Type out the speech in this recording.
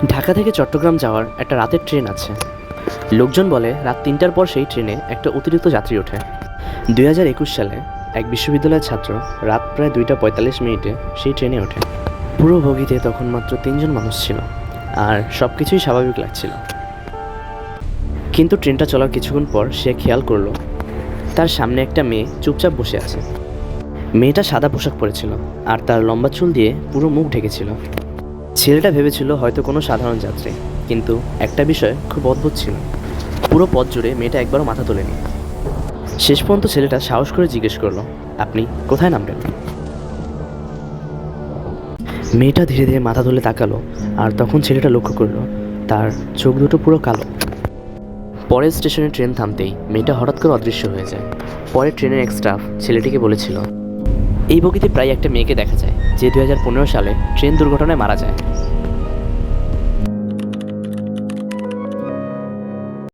ঢাকা থেকে চট্টগ্রাম যাওয়ার একটা রাতের ট্রেন আছে। লোকজন বলে রাত ৩টার পর সেই ট্রেনে একটা অতিরিক্ত যাত্রী ওঠে। ২০২১ সালে এক বিশ্ববিদ্যালয়ের ছাত্র রাত প্রায় ২টা ৪৫ মিনিটে সেই ট্রেনে ওঠে। পুরো বগিতে তখন মাত্র ৩জন মানুষ ছিল, আর সব কিছুই স্বাভাবিক লাগছিল। কিন্তু ট্রেনটা চলার কিছুক্ষণ পর সে খেয়াল করলো তার সামনে একটা মেয়ে চুপচাপ বসে আছে। মেয়েটা সাদা পোশাক পরেছিল, আর তার লম্বা চুল দিয়ে পুরো মুখ ঢেকেছিল। ছেলেটা ভেবেছিল হয়তো কোনো সাধারণ যাত্রী, কিন্তু একটা বিষয় খুব অদ্ভুত ছিল। পুরো পথ জুড়ে মেয়েটা একবারও মাথা তোলেনি। শেষ পর্যন্ত ছেলেটা সাহস করে জিজ্ঞেস করলো, আপনি কোথায় নামবেন? মেয়েটা ধীরে ধীরে মাথা তুলে তাকালো, আর তখন ছেলেটা লক্ষ্য করলো তার চোখ দুটো পুরো কালো। পরের স্টেশনে ট্রেন থামতেই মেয়েটা হঠাৎ করে অদৃশ্য হয়ে যায়। পরে ট্রেনের এক স্টাফ ছেলেটিকে বলেছিল, এই বগিতে প্রায় একটা মেয়েকে দেখা যায় যে ২০১৫ সালে ট্রেন দুর্ঘটনায় মারা যায়।